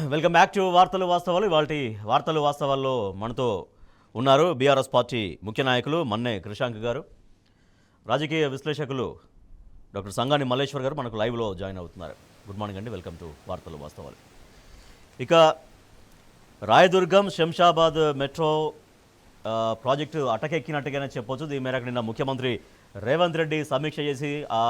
Welcome back to వార్తలు వాస్తవాలు. ఇవాల్టి వార్తలు వాస్తవాల్లో మనతో ఉన్నారు బీఆర్ఎస్ పార్టీ ముఖ్య నాయకులు మన్నే కృషాంక్ గారు, రాజకీయ విశ్లేషకులు డాక్టర్ సంగాని మల్లేశ్వర్ గారు మనకు లైవ్లో జాయిన్ అవుతున్నారు. గుడ్ మార్నింగ్ అండి, వెల్కమ్ టు వార్తలు వాస్తవాలు. ఇక రాయదుర్గం శంషాబాద్ మెట్రో ప్రాజెక్టు అటకెక్కినట్టుగానే చెప్పొచ్చు. దీని మేరకు నిన్న ముఖ్యమంత్రి రేవంత్ రెడ్డి సమీక్ష చేసి ఆ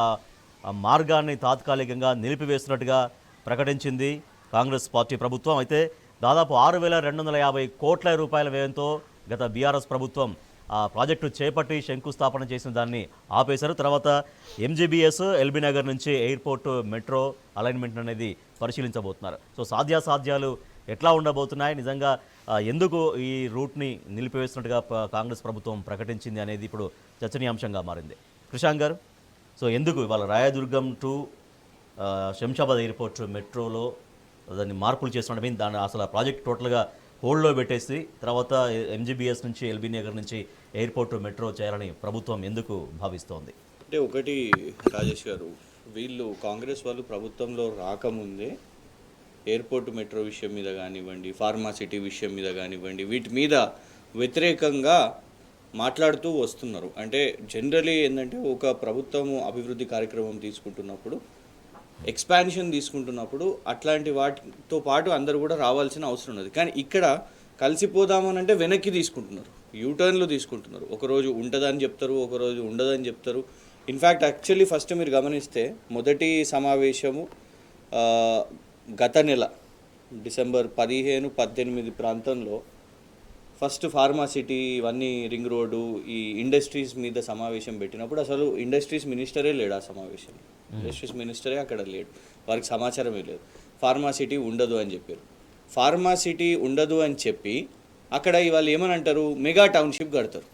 మార్గాన్ని తాత్కాలికంగా నిలిపివేస్తున్నట్టుగా ప్రకటించింది కాంగ్రెస్ పార్టీ ప్రభుత్వం. అయితే దాదాపు 6,250 కోట్ల రూపాయల వ్యయంతో గత బీఆర్ఎస్ ప్రభుత్వం ఆ ప్రాజెక్టు చేపట్టి శంకుస్థాపన చేసిన దాన్ని ఆపేశారు. తర్వాత ఎంజీబీఎస్ ఎల్బీ నగర్ నుంచి ఎయిర్పోర్ట్ మెట్రో అలైన్మెంట్ అనేది పరిశీలించబోతున్నారు. సో సాధ్యాసాధ్యాలు ఎట్లా ఉండబోతున్నాయి, నిజంగా ఎందుకు ఈ రూట్ని నిలిపివేస్తున్నట్టుగా కాంగ్రెస్ ప్రభుత్వం ప్రకటించింది అనేది ఇప్పుడు చర్చనీయాంశంగా మారింది. కృషాంక్ గారు, సో ఎందుకు ఇవాళ రాయదుర్గం టు శంషాబాద్ ఎయిర్పోర్ట్ మెట్రోలో దాన్ని మార్పులు చేస్తున్నట్టు దాన్ని అసలు ఆ ప్రాజెక్ట్ టోటల్గా హోల్డ్లో పెట్టేసి తర్వాత ఎంజీబీఎస్ నుంచి ఎల్బీ నగర్ నుంచి ఎయిర్పోర్ట్ మెట్రో చేయాలని ప్రభుత్వం ఎందుకు భావిస్తోంది? అంటే ఒకటి రాజేష్ గారు, వీళ్ళు కాంగ్రెస్ వాళ్ళు ప్రభుత్వంలో రాకముందే ఎయిర్పోర్ట్ మెట్రో విషయం మీద కానివ్వండి, ఫార్మాసిటీ విషయం మీద కానివ్వండి, వీటి మీద వ్యతిరేకంగా మాట్లాడుతూ వస్తున్నారు. అంటే జనరలీ ఏంటంటే ఒక ప్రభుత్వము అభివృద్ధి కార్యక్రమం తీసుకుంటున్నప్పుడు, ఎక్స్పాన్షన్ తీసుకుంటున్నప్పుడు అట్లాంటి వాటితో పాటు అందరూ కూడా రావాల్సిన అవసరం ఉన్నది. కానీ ఇక్కడ కలిసిపోదామనంటే వెనక్కి తీసుకుంటున్నారు, యూటర్న్లు తీసుకుంటున్నారు. ఒకరోజు ఉంటుందని చెప్తారు, ఒకరోజు ఉండదని చెప్తారు. ఇన్ఫ్యాక్ట్ యాక్చువల్లీ ఫస్ట్ మీరు గమనిస్తే మొదటి సమావేశము గత నెల డిసెంబర్ 15-18 ప్రాంతంలో ఫస్ట్ ఫార్మాసిటీ ఇవన్నీ రింగ్ రోడ్డు ఈ ఇండస్ట్రీస్ మీద సమావేశం పెట్టినప్పుడు అసలు ఇండస్ట్రీస్ మినిస్టరే లేడు ఆ సమావేశంలో. ఇండస్ట్రీస్ మినిస్టరే అక్కడ లేడు, వారికి సమాచారమే లేదు. ఫార్మాసిటీ ఉండదు అని చెప్పారు. ఫార్మాసిటీ ఉండదు అని చెప్పి అక్కడ ఇవాళ ఏమని అంటారు, మెగా టౌన్షిప్ కడతారు.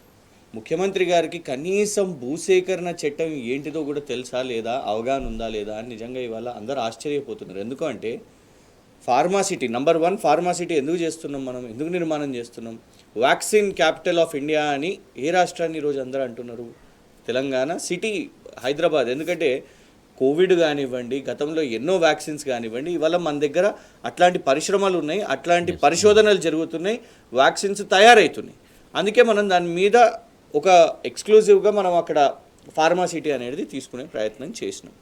ముఖ్యమంత్రి గారికి కనీసం భూసేకరణ చట్టం ఏంటిదో కూడా తెలుసా లేదా, అవగాహన ఉందా లేదా అని నిజంగా ఇవాళ అందరూ ఆశ్చర్యపోతున్నారు. ఎందుకంటే ఫార్మాసిటీ నంబర్ 1 ఫార్మాసిటీ ఎందుకు చేస్తున్నాం, మనం ఎందుకు నిర్మాణం చేస్తున్నాం? వ్యాక్సిన్ క్యాపిటల్ ఆఫ్ ఇండియా అని ఏ రాష్ట్రాన్ని ఈరోజు అందరూ అంటున్నారు? తెలంగాణ సిటీ, హైదరాబాద్. ఎందుకంటే కోవిడ్ కానివ్వండి, గతంలో ఎన్నో వ్యాక్సిన్స్ కానివ్వండి, ఇవాళ మన దగ్గర అట్లాంటి పరిశ్రమలు ఉన్నాయి, అట్లాంటి పరిశోధనలు జరుగుతున్నాయి, వ్యాక్సిన్స్ తయారవుతున్నాయి. అందుకే మనం దాని మీద ఒక ఎక్స్క్లూజివ్గా మనం అక్కడ ఫార్మాసిటీ అనేది తీసుకునే ప్రయత్నం చేసినాం.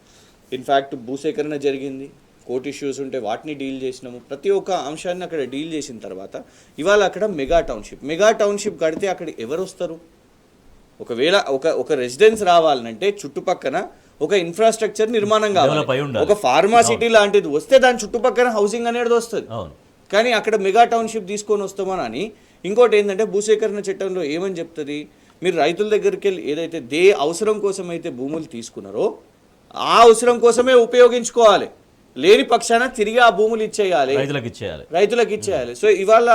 ఇన్ఫ్యాక్ట్ భూసేకరణ జరిగింది, కోర్టు ఇష్యూస్ ఉంటే వాటిని డీల్ చేసినాము. ప్రతి ఒక్క అంశాన్ని అక్కడ డీల్ చేసిన తర్వాత ఇవాళ అక్కడ మెగా టౌన్షిప్ కడితే అక్కడ ఎవరు వస్తారు? ఒకవేళ ఒక రెసిడెన్స్ రావాలంటే చుట్టుపక్కన ఒక ఇన్ఫ్రాస్ట్రక్చర్ నిర్మాణం కావాలి. ఒక ఫార్మాసిటీ లాంటిది వస్తే దాని చుట్టుపక్కల హౌసింగ్ అనేది వస్తుంది. కానీ అక్కడ మెగా టౌన్షిప్ తీసుకొని వస్తామని. ఇంకోటి ఏంటంటే భూసేకరణ చట్టంలో ఏమని చెప్తుంది, మీరు రైతుల దగ్గరికి వెళ్ళి ఏదైతే అవసరం కోసం అయితే భూములు తీసుకున్నారో ఆ అవసరం కోసమే ఉపయోగించుకోవాలి, లేని పక్షాన తిరిగి ఆ భూములు ఇచ్చేయాలి, రైతులకు ఇచ్చేయాలి. సో ఇవాళ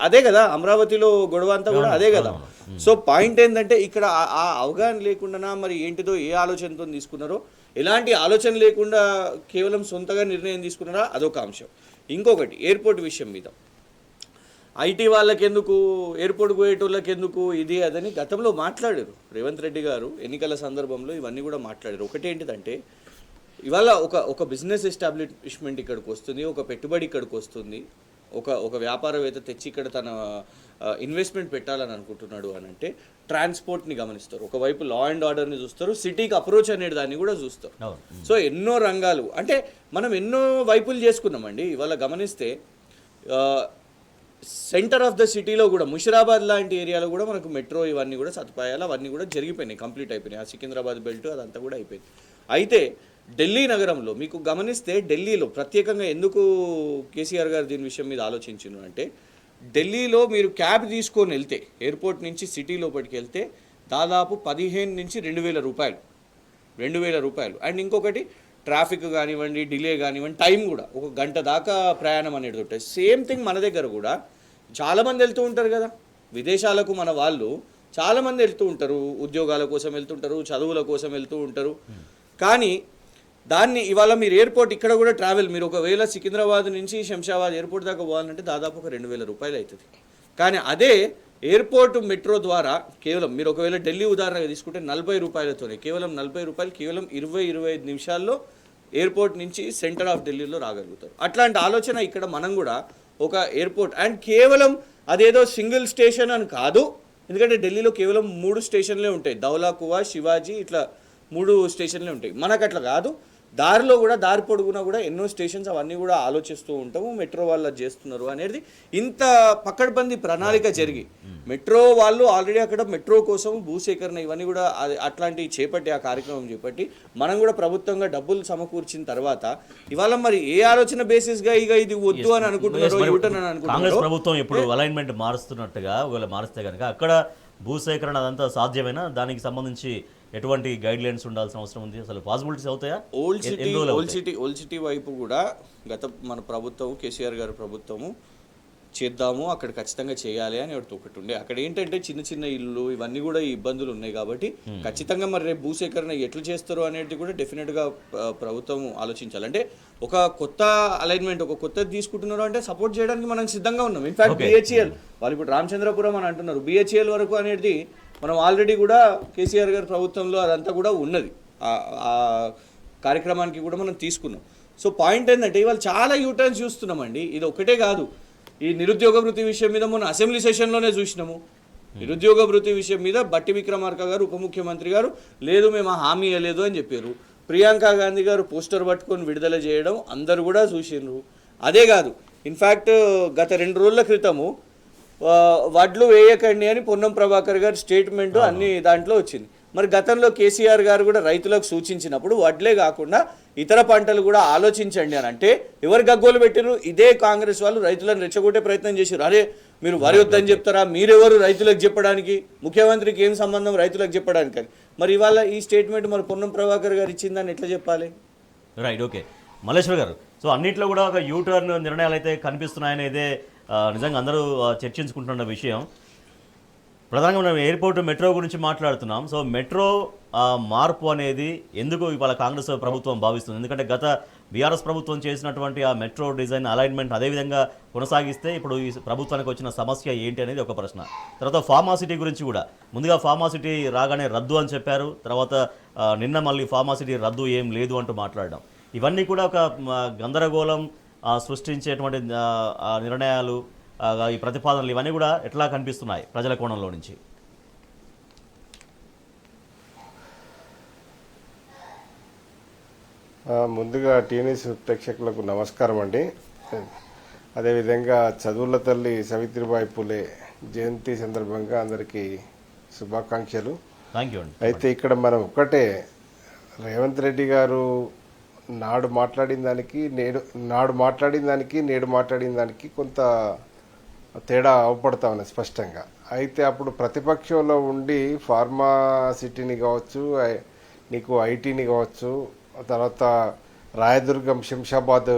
అదే కదా అమరావతిలో గొడవ అంతా కూడా అదే కదా. సో పాయింట్ ఏంటంటే ఇక్కడ ఆ అవగాహన లేకుండా మరి ఏంటిదో ఏ ఆలోచనతో తీసుకున్నారో, ఎలాంటి ఆలోచన లేకుండా కేవలం సొంతగా నిర్ణయం తీసుకున్నారా, అదొక అంశం. ఇంకొకటి ఎయిర్పోర్ట్ విషయం మీద ఐటీ వాళ్ళకెందుకు, ఎయిర్పోర్ట్ పోయేటోళ్ళకి ఎందుకు, ఇది అదని గతంలో మాట్లాడారు రేవంత్ రెడ్డి గారు. ఎన్నికల సందర్భంలో ఇవన్నీ కూడా మాట్లాడారు. ఒకటి ఏంటిదంటే ఇవాళ ఒక బిజినెస్ ఎస్టాబ్లిష్మెంట్ ఇక్కడికి వస్తుంది, ఒక పెట్టుబడి ఇక్కడికి వస్తుంది, ఒక వ్యాపారవేత్త తెచ్చి ఇక్కడ తన ఇన్వెస్ట్మెంట్ పెట్టాలని అనుకుంటున్నాడు అని అంటే ట్రాన్స్పోర్ట్ని గమనిస్తారు, ఒకవైపు లా అండ్ ఆర్డర్ని చూస్తారు, సిటీకి అప్రోచ్ అనేది దాన్ని కూడా చూస్తారు. సో ఎన్నో రంగాలు అంటే మనం ఎన్నో వైపులు చేసుకున్నామండి. ఇవాళ గమనిస్తే సెంటర్ ఆఫ్ ద సిటీలో కూడా ముషిరాబాద్ లాంటి ఏరియాలో కూడా మనకు మెట్రో ఇవన్నీ కూడా సదుపాయాలు అవన్నీ కూడా జరిగిపోయినాయి, కంప్లీట్ అయిపోయినాయి. ఆ సికింద్రాబాద్ బెల్ట్ అదంతా కూడా అయిపోయింది. అయితే ఢిల్లీ నగరంలో మీకు గమనిస్తే ఢిల్లీలో ప్రత్యేకంగా ఎందుకు కేసీఆర్ గారు దీని విషయం మీద ఆలోచించారు అంటే, ఢిల్లీలో మీరు క్యాబ్ తీసుకొని వెళ్తే ఎయిర్పోర్ట్ నుంచి సిటీ లోపలికి వెళ్తే దాదాపు 15 నుంచి 2,000 రూపాయలు, 2,000 రూపాయలు. అండ్ ఇంకొకటి ట్రాఫిక్ కానివ్వండి, డిలే కానివ్వండి, టైం కూడా 1 గంట దాకా ప్రయాణం అనేది ఉంటుంది. సేమ్ థింగ్ మన దగ్గర కూడా చాలామంది వెళ్తూ ఉంటారు కదా విదేశాలకు, మన వాళ్ళు చాలామంది వెళ్తూ ఉంటారు, ఉద్యోగాల కోసం వెళ్తుంటారు, చదువుల కోసం వెళ్తూ ఉంటారు. కానీ దాన్ని ఇవాళ మీరు ఎయిర్పోర్ట్ ఇక్కడ కూడా ట్రావెల్, మీరు ఒకవేళ సికింద్రాబాద్ నుంచి శంషాబాద్ ఎయిర్పోర్ట్ దాకా పోవాలంటే దాదాపు 2,000 రూపాయలు అవుతుంది. కానీ అదే ఎయిర్పోర్ట్ మెట్రో ద్వారా కేవలం మీరు ఒకవేళ ఢిల్లీ ఉదాహరణగా తీసుకుంటే 40 రూపాయలతోనే, కేవలం 40 రూపాయలు, కేవలం 20-25 నిమిషాల్లో ఎయిర్పోర్ట్ నుంచి సెంటర్ ఆఫ్ ఢిల్లీలో రాగలుగుతారు. అట్లాంటి ఆలోచన ఇక్కడ మనం కూడా ఒక ఎయిర్పోర్ట్ అండ్ కేవలం అదేదో సింగిల్ స్టేషన్ అని కాదు, ఎందుకంటే ఢిల్లీలో కేవలం 3 స్టేషన్లే ఉంటాయి, దౌలా కువా, శివాజీ, ఇట్లా 3 స్టేషన్లే ఉంటాయి. మనకు అట్లా కాదు, దారిలో కూడా దారి పొడుగునా కూడా ఎన్నో స్టేషన్స్ అవన్నీ కూడా ఆలోచిస్తూ ఉంటాము. మెట్రో వాళ్ళు అది చేస్తున్నారు అనేది ఇంత పకడ్బందీ ప్రణాళిక జరిగి మెట్రో వాళ్ళు ఆల్రెడీ అక్కడ మెట్రో కోసం భూసేకరణ ఇవన్నీ కూడా అట్లాంటివి చేపట్టి ఆ కార్యక్రమం చేపట్టి మనం కూడా ప్రభుత్వంగా డబ్బులు సమకూర్చిన తర్వాత ఇవాళ మరి ఏ ఆలోచన బేసిస్గా ఇక ఇది వద్దు అని అనుకుంటున్నారు, యూటర్న్ అని కాంగ్రెస్ అనుకుంటున్నారు. ప్రభుత్వం ఇప్పుడు అలైన్మెంట్ మారుస్తున్నట్టుగా ఒకవేళ మారిస్తే కనుక అక్కడ భూసేకరణ అదంతా సాధ్యమేనా? దానికి సంబంధించి ఎటువంటి గైడ్ లైన్స్ ఉండాల్సిన అవసరం ఉంది? అసలు పాసిబిలిటీస్ అవుతాయా? ఓల్డ్ సిటీ వైపు కూడా మన ప్రభుత్వం కేసీఆర్ గారి ప్రభుత్వము చేద్దాము, అక్కడ ఖచ్చితంగా చేయాలి అని ఒకటి ఉండే. అక్కడ ఏంటంటే చిన్న చిన్న ఇల్లు ఇవన్నీ కూడా ఈ ఇబ్బందులు ఉన్నాయి కాబట్టి ఖచ్చితంగా మరి రేపు భూసేకరణ ఎట్లా చేస్తారు అనేది కూడా డెఫినెట్గా ప్రభుత్వం ఆలోచించాలి. అంటే ఒక కొత్త అలైన్మెంట్ ఒక కొత్తది తీసుకుంటున్నారు అంటే సపోర్ట్ చేయడానికి మనం సిద్ధంగా ఉన్నాం. ఇన్ఫాక్ట్ బిహెచ్ఎల్ వాళ్ళు ఇప్పుడు రామచంద్రపురం అని అంటున్నారు, బిహెచ్ఎల్ వరకు అనేది మనం ఆల్రెడీ కూడా కేసీఆర్ గారి ప్రభుత్వంలో అదంతా కూడా ఉన్నది, ఆ కార్యక్రమానికి కూడా మనం తీసుకున్నాం. సో పాయింట్ ఏంటంటే ఇవాళ చాలా యూటర్న్స్ చూస్తున్నామండి. ఇది ఒకటే కాదు, ఈ నిరుద్యోగ వృత్తి విషయం మీద మొన్న అసెంబ్లీ సెషన్లోనే చూసినాము. నిరుద్యోగ వృత్తి విషయం మీద బట్టి విక్రమార్క గారు ఉప ముఖ్యమంత్రి గారు లేదు మేము హామీ ఇవ్వలేదు అని చెప్పారు. ప్రియాంక గాంధీ గారు పోస్టర్ పట్టుకొని విడుదల చేయడం అందరు కూడా చూసిండ్రు. అదే కాదు, ఇన్ఫ్యాక్ట్ గత 2 రోజుల క్రితము వడ్లు వేయకండి అని పొన్నం ప్రభాకర్ గారి స్టేట్మెంట్ అన్ని దాంట్లో వచ్చింది. మరి గతంలో కేసీఆర్ గారు కూడా రైతులకు సూచించినప్పుడు వడ్లే కాకుండా ఇతర పంటలు కూడా ఆలోచించండి అని అంటే ఎవరు గగ్గోలు పెట్టారు? ఇదే కాంగ్రెస్ వాళ్ళు రైతులను రెచ్చగొట్టే ప్రయత్నం చేశారు. అరే మీరు వరి వద్దని చెప్తారా, మీరెవరు రైతులకు చెప్పడానికి, ముఖ్యమంత్రికి ఏం సంబంధం రైతులకు చెప్పడానికి అని. మరి ఇవాళ ఈ స్టేట్మెంట్ మరి పొన్నం ప్రభాకర్ గారు ఇచ్చిందని ఎట్లా చెప్పాలి? రైట్, ఓకే మల్లేశ్వర్ గారు. సో అన్నింటిలో కూడా ఒక యూటర్న్ నిర్ణయాలు అయితే కనిపిస్తున్నాయనేదే నిజంగా అందరూ చర్చించుకుంటున్న విషయం. ప్రధానంగా మనం ఎయిర్పోర్ట్ మెట్రో గురించి మాట్లాడుతున్నాం. సో మెట్రో మార్పు అనేది ఎందుకు ఇవాళ కాంగ్రెస్ ప్రభుత్వం భావిస్తుంది? ఎందుకంటే గత బీఆర్ఎస్ ప్రభుత్వం చేసినటువంటి ఆ మెట్రో డిజైన్ అలైన్మెంట్ అదేవిధంగా కొనసాగిస్తే ఇప్పుడు ఈ ప్రభుత్వానికి వచ్చిన సమస్య ఏంటి అనేది ఒక ప్రశ్న. తర్వాత ఫార్మాసిటీ గురించి కూడా ముందుగా ఫార్మాసిటీ రాగానే రద్దు అని చెప్పారు, తర్వాత నిన్న మళ్ళీ ఫార్మాసిటీ రద్దు ఏం లేదు అంటూ మాట్లాడడం, ఇవన్నీ కూడా ఒక గందరగోళం సృష్టించేటువంటి నిర్ణయాలు, ఈ ప్రతిపాదనలు ఇవన్నీ కూడా ఎట్లా కనిపిస్తున్నాయి ప్రజల కోణంలో నుంచి? ముందుగా టీఎన్ఎస్ ప్రేక్షకులకు నమస్కారం అండి. అదేవిధంగా చదువుల తల్లి సావిత్రిబాయి పూలే జయంతి సందర్భంగా అందరికీ శుభాకాంక్షలు. థ్యాంక్ యూ అండి. అయితే ఇక్కడ మనం ఒక్కటే, రేవంత్ రెడ్డి గారు నాడు మాట్లాడిన దానికి నేడు మాట్లాడిన దానికి కొంత తేడా అవపడతా ఉన్నది స్పష్టంగా. అయితే అప్పుడు ప్రతిపక్షంలో ఉండి ఫార్మాసిటీని కావచ్చు, నీకు ఐటీని కావచ్చు, తర్వాత రాయదుర్గం శంషాబాద్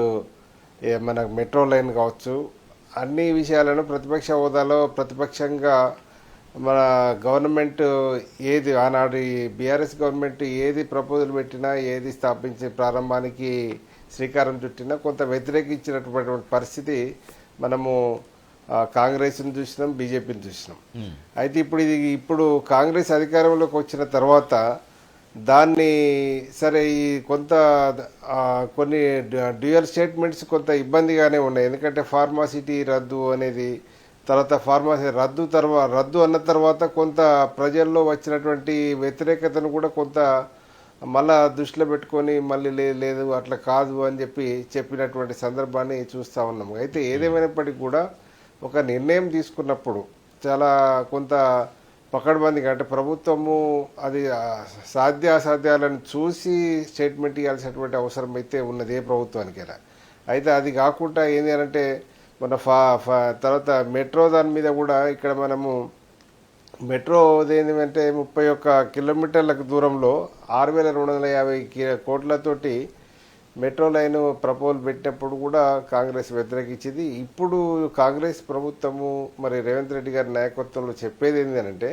మన మెట్రో లైన్ కావచ్చు, అన్ని విషయాలను ప్రతిపక్ష హోదాలో ప్రతిపక్షంగా మన గవర్నమెంట్ ఏది ఆనాడు బీఆర్ఎస్ గవర్నమెంట్ ఏది ప్రపోజల్ పెట్టినా, ఏది స్థాపించి ప్రారంభానికి శ్రీకారం చుట్టినా కొంత వ్యతిరేకించినటువంటి పరిస్థితి మనము కాంగ్రెస్ని చూసినాం, బీజేపీని చూసినాం. అయితే ఇప్పుడు కాంగ్రెస్ అధికారంలోకి వచ్చిన తర్వాత దాన్ని సరే ఈ కొన్ని డ్యూయల్ స్టేట్మెంట్స్ కొంత ఇబ్బందిగానే ఉన్నాయి. ఎందుకంటే ఫార్మాసిటీ రద్దు అనేది, తర్వాత ఫార్మసీ రద్దు అన్న తర్వాత కొంత ప్రజల్లో వచ్చినటువంటి వ్యతిరేకతను కూడా కొంత మళ్ళా దృష్టిలో పెట్టుకొని మళ్ళీ లేదు అట్లా కాదు అని చెప్పినటువంటి సందర్భాన్ని చూస్తూ ఉన్నాము. అయితే ఏదేమైనప్పటికీ కూడా ఒక నిర్ణయం తీసుకున్నప్పుడు చాలా కొంత పకడ్బందీగా, అంటే ప్రభుత్వము అది సాధ్యాసాధ్యాలను చూసి స్టేట్మెంట్ ఇవ్వాల్సినటువంటి అవసరం అయితే ఉన్నది ఏ ప్రభుత్వానికైనా. అయితే అది కాకుండా ఏంటి అంటే మన తర్వాత మెట్రో దాని మీద కూడా ఇక్కడ మనము మెట్రో ఏంటంటే 31 కిలోమీటర్లకు దూరంలో 6,250 కోట్లతోటి మెట్రో లైన్ ప్రపోజల్ పెట్టినప్పుడు కూడా కాంగ్రెస్ వ్యతిరేకించింది. ఇప్పుడు కాంగ్రెస్ ప్రభుత్వము మరి రేవంత్ రెడ్డి గారి నాయకత్వంలో చెప్పేది ఏంటంటే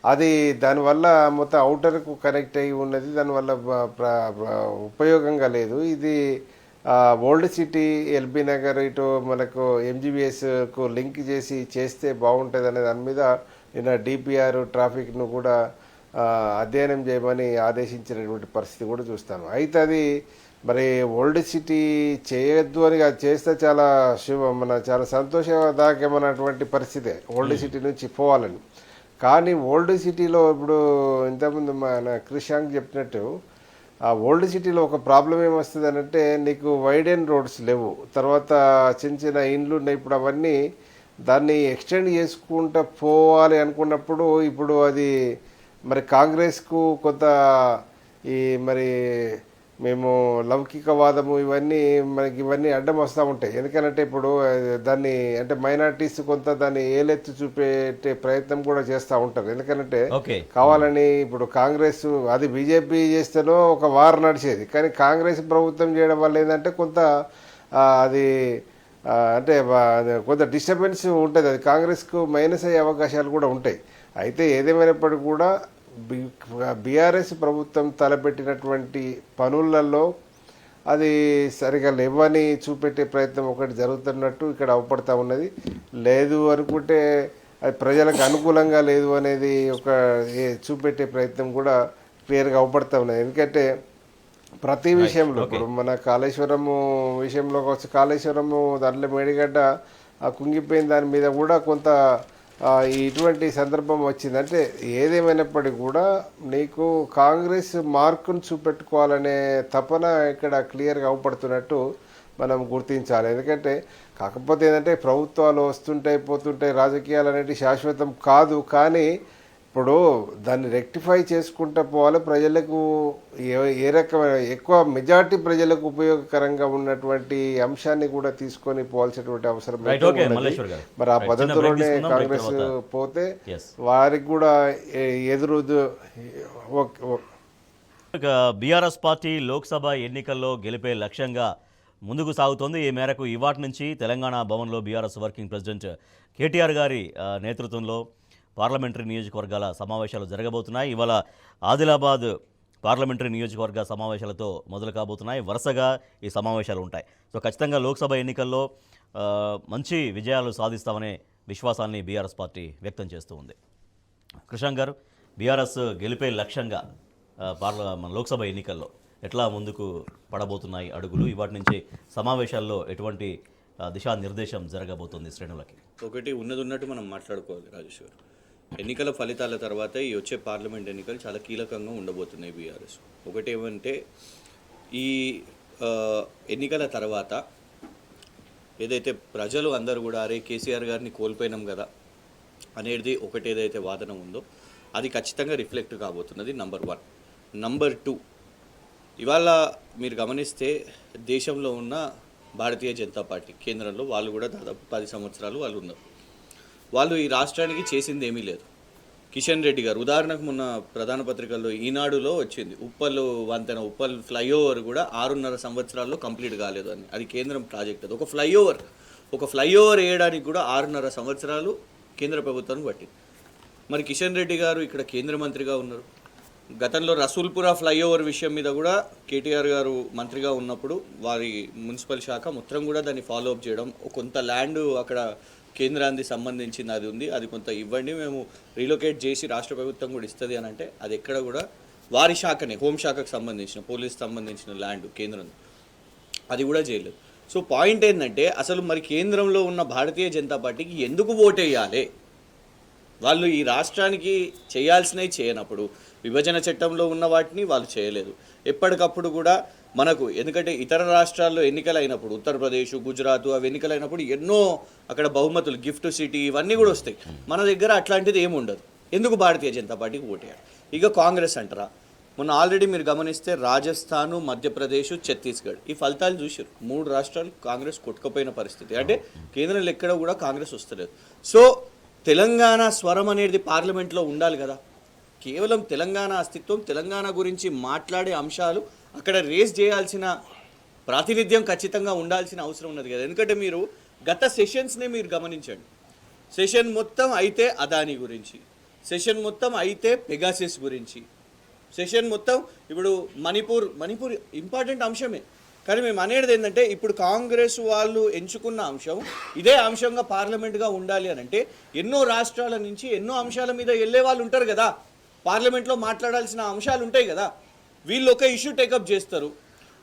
అది దానివల్ల మొత్తం అవుటర్కు కనెక్ట్ అయ్యి ఉన్నది, దానివల్ల ఉపయోగంగా లేదు. ఇది ఓల్డ్ సిటీ, ఎల్బీ నగర్, ఇటు మనకు ఎంజీబీఎస్కు లింక్ చేస్తే బాగుంటుంది అనే దాని మీద నిన్న డిపిఆర్ ట్రాఫిక్ను కూడా అధ్యయనం చేయమని ఆదేశించినటువంటి పరిస్థితి కూడా చూస్తాను. అయితే అది మరి ఓల్డ్ సిటీ చేయొద్దు అని అది చేస్తే చాలా చాలా సంతోషదాయకమైనటువంటి పరిస్థితే ఓల్డ్ సిటీ నుంచి పోవాలని. కానీ ఓల్డ్ సిటీలో ఇప్పుడు ఇంతకుముందు మన క్రిషాంక్ చెప్పినట్టు ఆ ఓల్డ్ సిటీలో ఒక ప్రాబ్లం ఏమొస్తుంది అంటే నీకు వైడ్ అండ్ రోడ్స్ లేవు, తర్వాత చిన్న చిన్న ఇండ్లు ఉన్నాయి. ఇప్పుడు అవన్నీ దాన్ని ఎక్స్టెండ్ చేసుకుంటూ పోవాలి అనుకున్నప్పుడు ఇప్పుడు అది మరి కాంగ్రెస్కు కొంత ఈ మరి మేము లౌకికవాదము ఇవన్నీ అడ్డం వస్తూ ఉంటాయి. ఎందుకంటే ఇప్పుడు దాన్ని అంటే మైనార్టీస్ కొంత దాన్ని ఏలెత్తి చూపెట్టే ప్రయత్నం కూడా చేస్తూ ఉంటారు. ఎందుకంటే కావాలని ఇప్పుడు కాంగ్రెస్ అది బీజేపీ చేస్తేనో ఒక వార్ నడిచేది, కానీ కాంగ్రెస్ ప్రభుత్వం చేయడం వల్ల ఏంటంటే కొంత అది అంటే కొంత డిస్టర్బెన్స్ ఉంటుంది. అది కాంగ్రెస్కు మైనస్ అయ్యే అవకాశాలు కూడా ఉంటాయి. అయితే ఏదేమైనప్పటికీ కూడా బీఆర్ఎస్ ప్రభుత్వం తలపెట్టినటువంటి పనులలో అది సరిగా లేవని చూపెట్టే ప్రయత్నం ఒకటి జరుగుతున్నట్టు ఇక్కడ అవపడతా ఉన్నది. లేదు అనుకుంటే అది ప్రజలకు అనుకూలంగా లేదు అనేది ఒక చూపెట్టే ప్రయత్నం కూడా క్లియర్గా అవపడతా ఉన్నది. ఎందుకంటే ప్రతి విషయంలో ఇప్పుడు మన కాళేశ్వరము విషయంలో కావచ్చు, కాళేశ్వరము దాంట్లో మేడిగడ్డ కుంగిపోయిన దాని మీద కూడా కొంత ఇటువంటి సందర్భం వచ్చింది. అంటే ఏదేమైనప్పటికీ కూడా నీకు కాంగ్రెస్ మార్కును చూపెట్టుకోవాలనే తపన ఇక్కడ క్లియర్గా అవపడుతున్నట్టు మనం గుర్తించాలి. ఎందుకంటే కాకపోతే ఏంటంటే ప్రభుత్వాలు వస్తుంటాయి పోతుంటాయి, రాజకీయాలు అనేవి శాశ్వతం కాదు. కానీ ఇప్పుడు దాన్ని రెక్టిఫై చేసుకుంటూ పోవాలి. ప్రజలకు ఏ రకమైన ఎక్కువ మెజార్టీ ప్రజలకు ఉపయోగకరంగా ఉన్నటువంటి అంశాన్ని కూడా తీసుకొని పోవాల్సినటువంటి అవసరం మరి ఆ పద్ధతిలోనే కాంగ్రెస్ పోతే వారికి కూడా ఎదురు. బీఆర్ఎస్ పార్టీ లోక్సభ ఎన్నికల్లో గెలిపే లక్ష్యంగా ముందుకు సాగుతోంది. ఈ మేరకు ఇవాటి నుంచి తెలంగాణ భవన్లో బీఆర్ఎస్ వర్కింగ్ ప్రెసిడెంట్ కేటీఆర్ గారి నేతృత్వంలో పార్లమెంటరీ నియోజకవర్గాల సమావేశాలు జరగబోతున్నాయి. ఇవాళ ఆదిలాబాద్ పార్లమెంటరీ నియోజకవర్గ సమావేశాలతో మొదలు కాబోతున్నాయి. వరుసగా ఈ సమావేశాలు ఉంటాయి. సో ఖచ్చితంగా లోక్సభ ఎన్నికల్లో మంచి విజయాలు సాధిస్తామనే విశ్వాసాన్ని బీఆర్ఎస్ పార్టీ వ్యక్తం చేస్తూ ఉంది. కృషాంక్ గారు, బీఆర్ఎస్ గెలిపే లక్ష్యంగా లోక్సభ ఎన్నికల్లో ఎట్లా ముందుకు పడబోతున్నాయి అడుగులు? ఇవాటి నుంచి సమావేశాల్లో ఎటువంటి దిశానిర్దేశం జరగబోతుంది శ్రేణులకి? ఒకటి ఉన్నట్టు మనం మాట్లాడుకోవాలి రాజేష్ గారు. ఎన్నికల ఫలితాల తర్వాత ఈ వచ్చే పార్లమెంట్ ఎన్నికలు చాలా కీలకంగా ఉండబోతున్నాయి బీఆర్ఎస్. ఒకటి ఏమంటే ఈ ఎన్నికల తర్వాత ఏదైతే ప్రజలు అందరూ కూడా అరే కేసీఆర్ గారిని కోల్పోయినాం కదా అనేది ఒకటి ఏదైతే వాదన ఉందో అది ఖచ్చితంగా రిఫ్లెక్ట్ కాబోతున్నది. నంబర్ 1. నంబర్ 2, ఇవాళ మీరు గమనిస్తే దేశంలో ఉన్న భారతీయ జనతా పార్టీ కేంద్రంలో వాళ్ళు కూడా దాదాపు 10 సంవత్సరాలు వాళ్ళు ఉన్నారు. వాళ్ళు ఈ రాష్ట్రానికి చేసింది ఏమీ లేదు. కిషన్ రెడ్డి గారు ఉదాహరణకు మొన్న ప్రధాన పత్రికల్లో ఈనాడులో వచ్చింది, ఉప్పల్ వంతెన, ఉప్పల్ ఫ్లైఓవర్ కూడా 6.5 సంవత్సరాల్లో కంప్లీట్ కాలేదు అని. అది కేంద్రం ప్రాజెక్ట్. అది ఒక ఫ్లైఓవర్ వేయడానికి కూడా 6.5 సంవత్సరాలు కేంద్ర ప్రభుత్వానికి పట్టింది. మరి కిషన్ రెడ్డి గారు ఇక్కడ కేంద్ర మంత్రిగా ఉన్నారు. గతంలో రసూల్పురా ఫ్లైఓవర్ విషయం మీద కూడా కేటీఆర్ గారు మంత్రిగా ఉన్నప్పుడు వారి మున్సిపల్ శాఖ మొత్తం కూడా దాన్ని ఫాలో అప్ చేయడం, కొంత ల్యాండ్ అక్కడ కేంద్రానికి సంబంధించింది అది ఉంది, అది కొంత ఇవ్వండి, మేము రీలొకేట్ చేసి రాష్ట్ర ప్రభుత్వం కూడా ఇస్తుంది అని అంటే అది ఎక్కడ కూడా వారి శాఖనే, హోంశాఖకు సంబంధించిన, పోలీస్ సంబంధించిన ల్యాండ్ కేంద్రం అది కూడా చేయలేదు. సో పాయింట్ ఏంటంటే అసలు మరి కేంద్రంలో ఉన్న భారతీయ జనతా పార్టీకి ఎందుకు ఓటేయాలి? వాళ్ళు ఈ రాష్ట్రానికి చేయాల్సినవి చేయనప్పుడు విభజన చట్టంలో ఉన్న వాటిని వాళ్ళు చేయలేదు. ఎప్పటికప్పుడు కూడా మనకు ఎందుకంటే ఇతర రాష్ట్రాల్లో ఎన్నికలు అయినప్పుడు ఉత్తరప్రదేశ్, గుజరాత్ అవి ఎన్నికలు అయినప్పుడు ఎన్నో అక్కడ బహుమతులు, గిఫ్ట్ సిటీ ఇవన్నీ కూడా వస్తాయి. మన దగ్గర అట్లాంటిది ఏమి ఉండదు. ఎందుకు భారతీయ జనతా పార్టీకి ఓటేయాలి? ఇక కాంగ్రెస్ అంటారా? మొన్న ఆల్రెడీ మీరు గమనిస్తే రాజస్థాన్, మధ్యప్రదేశ్, ఛత్తీస్గఢ్ ఈ ఫలితాలు చూసారు. 3 రాష్ట్రాలు కాంగ్రెస్ కొట్టుకుపోయిన పరిస్థితి. అంటే కేంద్రంలో ఎక్కడ కూడా కాంగ్రెస్ వస్తలేదు. సో తెలంగాణ స్వరం అనేది పార్లమెంట్లో ఉండాలి కదా. కేవలం తెలంగాణ అస్తిత్వం, తెలంగాణ గురించి మాట్లాడే అంశాలు అక్కడ రేస్ చేయాల్సిన ప్రాతినిధ్యం ఖచ్చితంగా ఉండాల్సిన అవసరం ఉన్నది కదా. ఎందుకంటే మీరు గత సెషన్స్నే మీరు గమనించండి. సెషన్ మొత్తం అయితే అదానీ గురించి, సెషన్ మొత్తం అయితే పెగాసిస్ గురించి, సెషన్ మొత్తం ఇప్పుడు మణిపూర్ ఇంపార్టెంట్ అంశమే. కానీ మేము అనేది ఏంటంటే ఇప్పుడు కాంగ్రెస్ వాళ్ళు ఎంచుకున్న అంశం ఇదే అంశంగా పార్లమెంట్గా ఉండాలి అని అంటే ఎన్నో రాష్ట్రాల నుంచి ఎన్నో అంశాల మీద వెళ్ళే వాళ్ళు ఉంటారు కదా, పార్లమెంట్లో మాట్లాడాల్సిన అంశాలు ఉంటాయి కదా. వీళ్ళు ఒక ఇష్యూ టేకప్ చేస్తారు,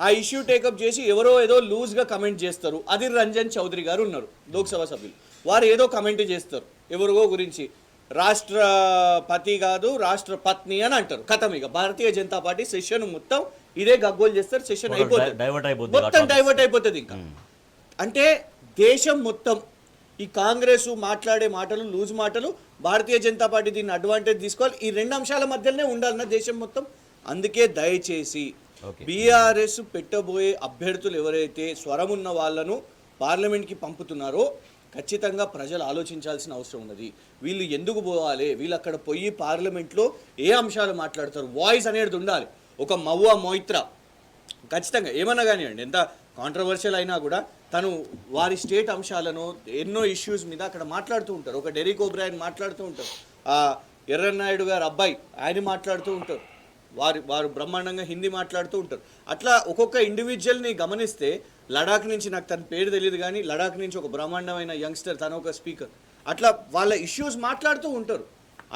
ఆ ఇష్యూ టేకప్ చేసి ఎవరో ఏదో లూజ్గా కమెంట్ చేస్తారు. అదిర్ రంజన్ చౌదరి గారు ఉన్నారు లోక్సభ సభ్యులు, వారు ఏదో కమెంట్ చేస్తారు ఎవరిగో గురించి, రాష్ట్రపతి కాదు రాష్ట్రపత్ని అని అంటారు. కథం ఇక భారతీయ జనతా పార్టీ సెషన్ మొత్తం ఇదే గగ్గోలు చేస్తారు, సెషన్ అయిపోతుంది, మొత్తం డైవర్ట్ అయిపోతుంది. ఇంకా అంటే దేశం మొత్తం ఈ కాంగ్రెస్ మాట్లాడే మాటలు లూజ్ మాటలు, భారతీయ జనతా పార్టీ దీన్ని అడ్వాంటేజ్ తీసుకోవాలి. ఈ రెండు అంశాల మధ్యలోనే ఉండాలన్న దేశం మొత్తం. అందుకే దయచేసి బీఆర్ఎస్ పెట్టబోయే అభ్యర్థులు ఎవరైతే స్వరం ఉన్న వాళ్ళను పార్లమెంట్కి పంపుతున్నారో ఖచ్చితంగా ప్రజలు ఆలోచించాల్సిన అవసరం ఉన్నది. వీళ్ళు ఎందుకు పోవాలి, వీళ్ళు అక్కడ పోయి పార్లమెంట్లో ఏ అంశాలు మాట్లాడతారు, వాయిస్ అనేది ఉండాలి. ఒక మవ్వా మొయిత్రా ఖచ్చితంగా ఏమన్నా కానివ్వండి, ఎంత కాంట్రవర్షియల్ అయినా కూడా తను వారి స్టేట్ అంశాలను ఎన్నో ఇష్యూస్ మీద అక్కడ మాట్లాడుతూ ఉంటారు. ఒక డెరిక్ ఓబ్రాయన్ మాట్లాడుతూ ఉంటారు, ఎర్రన్నాయుడు గారు అబ్బాయి ఆయన మాట్లాడుతూ ఉంటారు, వారు బ్రహ్మాండంగా హిందీ మాట్లాడుతూ ఉంటారు. అట్లా ఒక్కొక్క ఇండివిజువల్ని గమనిస్తే లడాక్ నుంచి నాకు తన పేరు తెలియదు కానీ లడాక్ నుంచి ఒక బ్రహ్మాండమైన యంగ్స్టర్, తను ఒక స్పీకర్, అట్లా వాళ్ళ ఇష్యూస్ మాట్లాడుతూ ఉంటారు.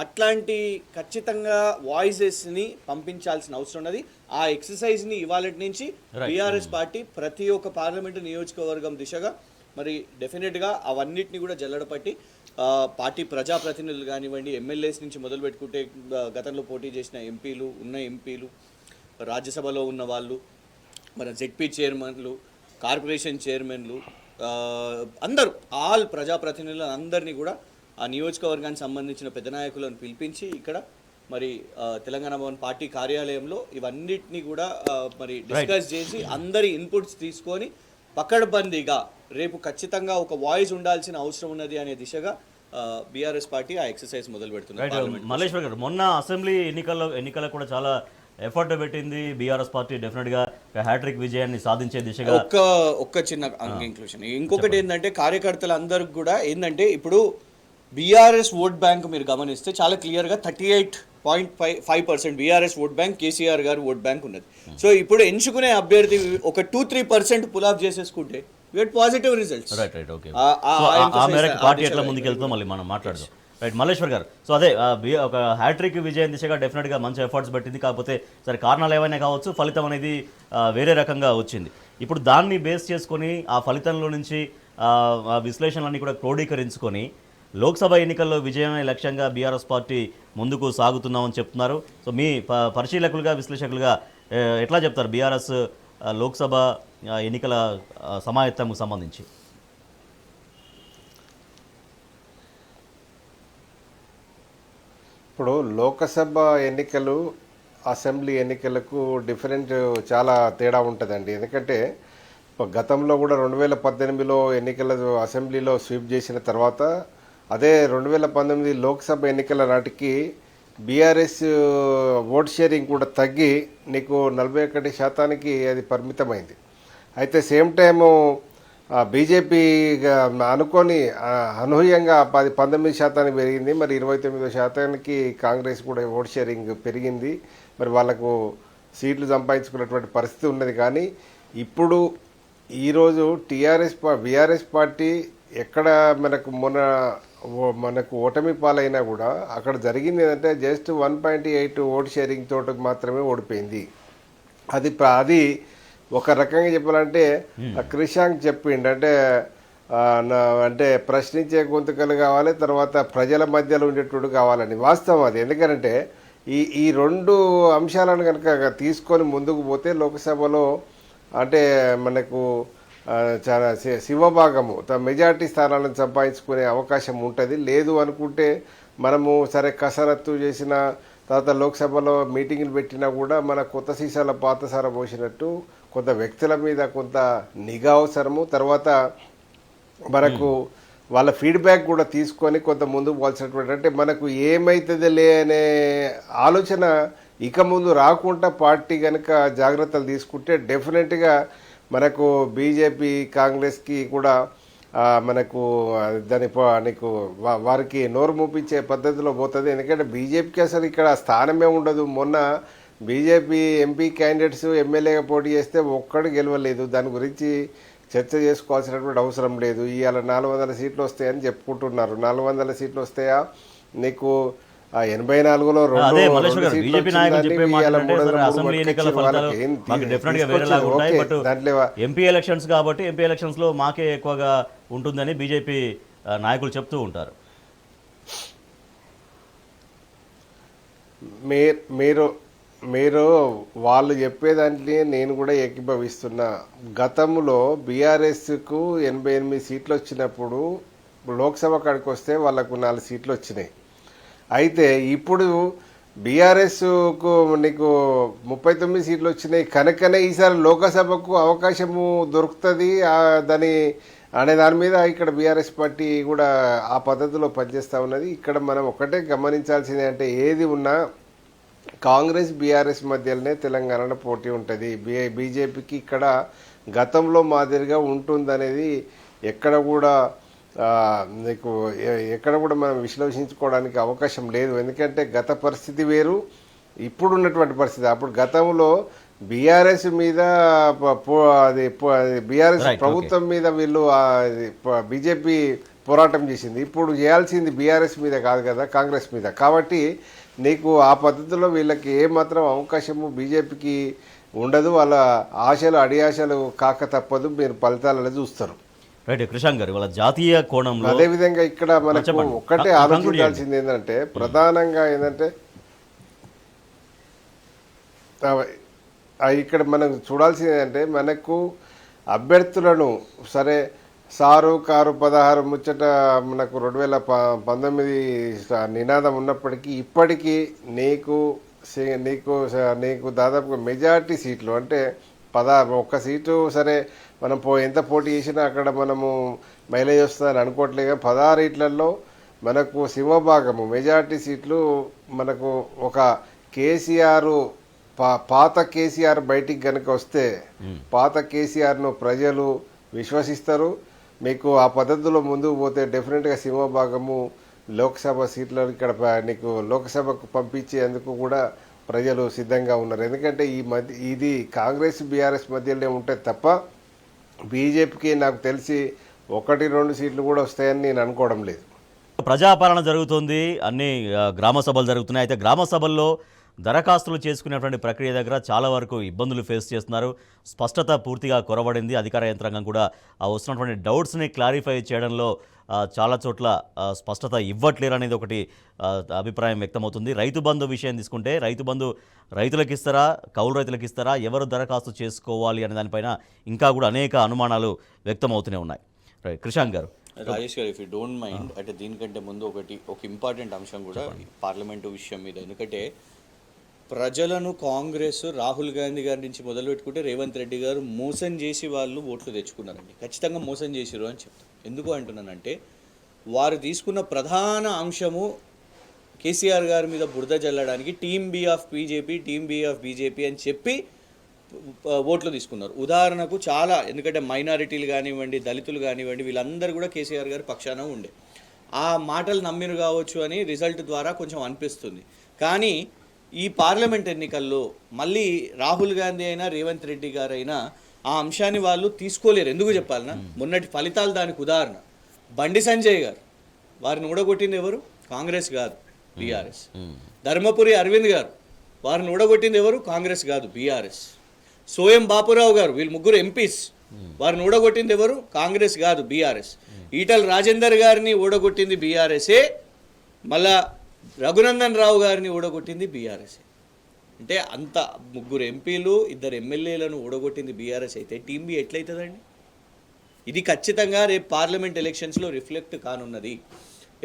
అట్లాంటి ఖచ్చితంగా వాయిసెస్ని పంపించాల్సిన అవసరం ఉన్నది. ఆ ఎక్సర్సైజ్ని ఇవాళ నుంచి బీఆర్ఎస్ పార్టీ ప్రతి ఒక్క పార్లమెంటు నియోజకవర్గం దిశగా మరి డెఫినెట్గా అవన్నిటిని కూడా జల్లడపట్టి పార్టీ ప్రజాప్రతినిధులు కానివ్వండి, ఎమ్మెల్యేస్ నుంచి మొదలు పెట్టుకుంటే గతంలో పోటీ చేసిన ఎంపీలు, ఉన్న ఎంపీలు, రాజ్యసభలో ఉన్న వాళ్ళు, మన జెడ్పీ చైర్మన్లు, కార్పొరేషన్ చైర్మన్లు, అందరూ ఆల్ ప్రజాప్రతినిధులు అందరినీ కూడా ఆ నియోజకవర్గానికి సంబంధించిన పెద్ద నాయకులను పిలిపించి ఇక్కడ మరి తెలంగాణ భవన్ పార్టీ కార్యాలయంలో ఇవన్నిటిని కూడా మరి డిస్కస్ చేసి అందరి ఇన్పుట్స్ తీసుకొని పకడ్బందీగా రేపు ఖచ్చితంగా ఒక వాయిస్ ఉండాల్సిన అవసరం ఉన్నది అనే దిశగా బీఆర్ఎస్ పార్టీ ఆ ఎక్సర్సైజ్ మొదలు పెడుతున్నారు. మల్లేశ్వర్ గారు, మొన్న అసెంబ్లీ ఎన్నికల్లో కూడా చాలా ఎఫర్ట్ పెట్టింది బీఆర్ఎస్ పార్టీ, డెఫినెట్గా హ్యాట్రిక్ విజయాన్ని సాధించే దిశగా. ఒక్క చిన్న ఇంక్లూషన్, ఇంకొకటి ఏంటంటే కార్యకర్తలందరికి కూడా ఏంటంటే ఇప్పుడు బీఆర్ఎస్ ఓట్ బ్యాంక్ మీరు గమనిస్తే చాలా క్లియర్గా 38.5% బీఆర్ఎస్ ఓట్ బ్యాంక్, కేసీఆర్ గారు ఓట్ బ్యాంక్ ఉన్నది. సో ఇప్పుడు ఎంచుకునే అభ్యర్థి ఒక 2-3% పుల్ ఆఫ్ చేసేసుకుంటే పాజిటివ్ రిజల్ట్స్. పార్టీ ఎట్లా ముందుకెళ్తాం మళ్ళీ మనం మాట్లాడదాం. రైట్ మల్లేశ్వర్ గారు, సో అదే ఒక హ్యాట్రిక్ విజయం దిశగా డెఫినెట్గా మంచి ఎఫర్ట్స్ పెట్టింది. కాకపోతే సరే కారణాలు ఏవైనా కావచ్చు, ఫలితం అనేది వేరే రకంగా వచ్చింది. ఇప్పుడు దాన్ని బేస్ చేసుకొని ఆ ఫలితంలో నుంచి విశ్లేషణలన్నీ కూడా క్రోడీకరించుకొని లోక్సభ ఎన్నికల్లో విజయమే లక్ష్యంగా బీఆర్ఎస్ పార్టీ ముందుకు సాగుతున్నామని చెప్తున్నారు. సో మీ పరిశీలకులుగా విశ్లేషకులుగా ఎట్లా చెప్తారు బీఆర్ఎస్ లోక్సభ ఎన్నికల సమాయత్తంకు సంబంధించి? ఇప్పుడు లోకసభ ఎన్నికలు అసెంబ్లీ ఎన్నికలకు డిఫరెంట్ చాలా తేడా ఉంటుందండి. ఎందుకంటే గతంలో కూడా 2018లో ఎన్నికల అసెంబ్లీలో స్వీప్ చేసిన తర్వాత అదే 2019 లోక్సభ ఎన్నికల నాటికి బీఆర్ఎస్ ఓట్ షేరింగ్ కూడా తగ్గి నీకు 41% అది పరిమితమైంది. అయితే సేమ్ టైము బీజేపీ అనుకొని అనూహ్యంగా 19% పెరిగింది. మరి 29% కాంగ్రెస్ కూడా ఓట్ షేరింగ్ పెరిగింది. మరి వాళ్ళకు సీట్లు సంపాదించుకున్నటువంటి పరిస్థితి ఉన్నది. కానీ ఇప్పుడు ఈరోజు బీఆర్ఎస్ పార్టీ ఎక్కడ మనకు ఓటమి పాలైనా కూడా అక్కడ జరిగింది ఏంటంటే జస్ట్ 1.8 ఓట్ షేరింగ్ తోటి మాత్రమే ఓడిపోయింది. అది ఒక రకంగా చెప్పాలంటే క్రిషాంక్ చెప్పిండు, అంటే ప్రశ్నించే గొంతుకలు కావాలి, తర్వాత ప్రజల మధ్యలో ఉండేటోడు కావాలని. వాస్తవం అది. ఎందుకంటే ఈ రెండు అంశాలను కనుక తీసుకొని ముందుకు పోతే లోక్సభలో అంటే మనకు చాలా శివభాగము మెజార్టీ స్థానాలను సంపాదించుకునే అవకాశం ఉంటుంది. లేదు అనుకుంటే మనము సరే కసరత్తు చేసిన తర్వాత లోక్సభలో మీటింగులు పెట్టినా కూడా మన కొత్త సీసాల పాత సార పోసినట్టు కొంత వ్యక్తుల మీద కొంత నిఘా అవసరము. తర్వాత మనకు వాళ్ళ ఫీడ్బ్యాక్ కూడా తీసుకొని కొంత ముందుకు పోవాల్సినటువంటి, అంటే మనకు ఏమవుతుందిలే అనే ఆలోచన ఇక ముందు రాకుండా పార్టీ కనుక జాగ్రత్తలు తీసుకుంటే డెఫినెట్గా మనకు బీజేపీ కాంగ్రెస్కి కూడా మనకు నీకు వారికి నోరు మూపించే పద్ధతిలో పోతుంది. ఎందుకంటే బీజేపీకి అసలు ఇక్కడ స్థానమే ఉండదు. మొన్న బీజేపీ ఎంపీ క్యాండిడేట్స్ ఎమ్మెల్యేగా పోటీ చేస్తే ఒక్కడు గెలవలేదు. దాని గురించి చర్చ చేసుకోవాల్సినటువంటి అవసరం లేదు. ఇవాళ 400 సీట్లు వస్తాయని చెప్పుకుంటున్నారు. 400 సీట్లు వస్తాయా, నీకు ఆ 84లో అదే రెండు మల్లేశ్వర్ గారు సీట్లు బీజేపీ నాయకులు వచ్చిందని చెప్పే మాట ఇవాళ ఏంటంటే 303 సరే అసెంబ్లీ ఎన్నికల పట్టుకొచ్చారు. ఫలితాలు వాళ్ళకి ఏం మాకు డెఫినెట్ గా తీసుకొచ్చారు. వేరేలాగా ఉంటాయి, ఓకే, బట్ దాంట్లో ఎంపీ ఎలక్షన్స్ కాబట్టి ఎంపీ ఎలక్షన్స్ లో మాకే ఎక్కువగా ఉంటుందని బీజేపీ నాయకులు చెప్తూ ఉంటారు. మీరు మీరు వాళ్ళు చెప్పేదాంట్లో నేను కూడా ఏకీభవిస్తున్నా. గతంలో బీఆర్ఎస్కు 88 సీట్లు వచ్చినప్పుడు లోక్సభ కాడికి వస్తే వాళ్ళకు 4 సీట్లు వచ్చినాయి. అయితే ఇప్పుడు బీఆర్ఎస్కు నీకు 39 సీట్లు వచ్చినాయి కనుకనే ఈసారి లోకసభకు అవకాశము దొరుకుతుంది దాని అనే దాని మీద ఇక్కడ బీఆర్ఎస్ పార్టీ కూడా ఆ పద్ధతిలో పనిచేస్తూ ఉన్నది. ఇక్కడ మనం ఒకటే గమనించాల్సింది అంటే ఏది ఉన్నా కాంగ్రెస్ బీఆర్ఎస్ మధ్యలోనే తెలంగాణలో పోటీ ఉంటుంది. బీజేపీకి ఇక్కడ గతంలో మాదిరిగా ఉంటుందనేది ఎక్కడ కూడా నీకు ఎక్కడ కూడా మనం విశ్లేషించుకోవడానికి అవకాశం లేదు. ఎందుకంటే గత పరిస్థితి వేరు, ఇప్పుడు ఉన్నటువంటి పరిస్థితి. అప్పుడు గతంలో బీఆర్ఎస్ మీద అది బీఆర్ఎస్ ప్రభుత్వం మీద వీళ్ళు బీజేపీ పోరాటం చేసింది. ఇప్పుడు చేయాల్సింది బీఆర్ఎస్ మీద కాదు కదా, కాంగ్రెస్ మీద. కాబట్టి నీకు ఆ పద్ధతిలో వీళ్ళకి ఏమాత్రం అవకాశము బీజేపీకి ఉండదు. వాళ్ళ ఆశలు అడియాశలు కాక తప్పదు. మీరు ఫలితాలను చూస్తారు. రైట్ కృషాంక్ గారు, వాళ్ళ జాతీయ కోణంలో అదేవిధంగా ఇక్కడ మనకు ఒక్కటే ఆలోచించాల్సింది ఏంటంటే ప్రధానంగా ఏంటంటే ఇక్కడ మనం చూడాల్సింది ఏంటంటే మనకు అభ్యర్థులను సరే సారు కారు 16 ముచ్చట మనకు 2019 నినాదం ఉన్నప్పటికీ ఇప్పటికీ నీకు నీకు దాదాపుగా మెజారిటీ సీట్లు అంటే 1 సీటు సరే మనం ఎంత పోటీ చేసినా అక్కడ మనము మైలేజ్ వస్తుందని అనుకోవట్లేదు. 16 ఇట్లలో మనకు సింహభాగము మెజారిటీ సీట్లు మనకు ఒక కేసీఆర్ పాత కేసీఆర్ బయటికి కనుక వస్తే పాత కేసీఆర్ను ప్రజలు విశ్వసిస్తారు. మీకు ఆ పద్ధతిలో ముందుకు పోతే డెఫినెట్గా సింహభాగము లోక్సభ సీట్లను ఇక్కడ నీకు లోక్సభకు పంపించేందుకు కూడా ప్రజలు సిద్ధంగా ఉన్నారు. ఎందుకంటే ఇది కాంగ్రెస్ బీఆర్ఎస్ మధ్యలోనే ఉంటే తప్ప బీజేపీకి నాకు తెలిసి 1-2 సీట్లు కూడా వస్తాయని నేను అనుకోవడం లేదు. ప్రజాపాలన జరుగుతుంది, అన్ని గ్రామ సభలు జరుగుతున్నాయి. అయితే గ్రామ సభల్లో దరఖాస్తులు చేసుకునేటువంటి ప్రక్రియ దగ్గర చాలా వరకు ఇబ్బందులు ఫేస్ చేస్తున్నారు. స్పష్టత పూర్తిగా కొరవడింది. అధికార యంత్రాంగం కూడా వస్తున్నటువంటి డౌట్స్ని క్లారిఫై చేయడంలో చాలా చోట్ల స్పష్టత ఇవ్వట్లేరు అనేది ఒకటి అభిప్రాయం వ్యక్తమవుతుంది. రైతు బంధు విషయం తీసుకుంటే రైతు బంధు రైతులకు ఇస్తారా, కౌలు రైతులకు ఇస్తారా, ఎవరు దరఖాస్తు చేసుకోవాలి అనే దానిపైన ఇంకా కూడా అనేక అనుమానాలు వ్యక్తమవుతూనే ఉన్నాయి. కృషాంక్ గారు, రాజేష్ గారు, ఇఫ్ యూ డోంట్ మైండ్ అంటే దీనికంటే ముందు ఒక ఇంపార్టెంట్ అంశం కూడా పార్లమెంటు విషయం మీద. ఎందుకంటే ప్రజలను కాంగ్రెస్ రాహుల్ గాంధీ గారి నుంచి మొదలు పెట్టుకుంటే రేవంత్ రెడ్డి గారు మోసం చేసి వాళ్ళు ఓట్లు తెచ్చుకున్నారండి. ఖచ్చితంగా మోసం చేసిరు అని చెప్తాను. ఎందుకు అంటున్నానంటే వారు తీసుకున్న ప్రధాన అంశము కేసీఆర్ గారి మీద బురద జల్లడానికి టీమ్ బి ఆఫ్ బీజేపీ అని చెప్పి ఓట్లు తీసుకున్నారు. ఉదాహరణకు చాలా, ఎందుకంటే మైనారిటీలు కానివ్వండి, దళితులు కానివ్వండి, వీళ్ళందరూ కూడా కేసీఆర్ గారి పక్షాన ఉండే ఆ మాటలు నమ్మిరు కావచ్చు అని రిజల్ట్ ద్వారా కొంచెం అనిపిస్తుంది. కానీ ఈ పార్లమెంట్ ఎన్నికల్లో మళ్ళీ రాహుల్ గాంధీ అయినా రేవంత్ రెడ్డి గారైనా ఆ అంశాన్ని వాళ్ళు తీసుకోలేరు. ఎందుకు చెప్పాలన్నా, మొన్నటి ఫలితాలు దానికి ఉదాహరణ. బండి సంజయ్ గారు, వారిని ఊడగొట్టింది ఎవరు? కాంగ్రెస్ కాదు, బీఆర్ఎస్. ధర్మపురి అరవింద్ గారు, వారిని ఊడగొట్టింది ఎవరు? కాంగ్రెస్ కాదు, బీఆర్ఎస్. సోయం బాపురావు గారు, వీళ్ళు ముగ్గురు ఎంపీస్, వారిని ఊడగొట్టింది ఎవరు? కాంగ్రెస్ కాదు, బీఆర్ఎస్. ఈటల రాజేందర్ గారిని ఊడగొట్టింది బీఆర్ఎస్ఏ, మళ్ళా రఘునందన్ రావు గారిని ఊడగొట్టింది బీఆర్ఎస్. అంటే అంత ముగ్గురు ఎంపీలు 2 ఎమ్మెల్యేలను ఊడగొట్టింది బీఆర్ఎస్ అయితే టీమ్ బి ఎట్లయితుందండి? ఇది ఖచ్చితంగా రేపు పార్లమెంట్ ఎలక్షన్స్లో రిఫ్లెక్ట్ కానున్నది.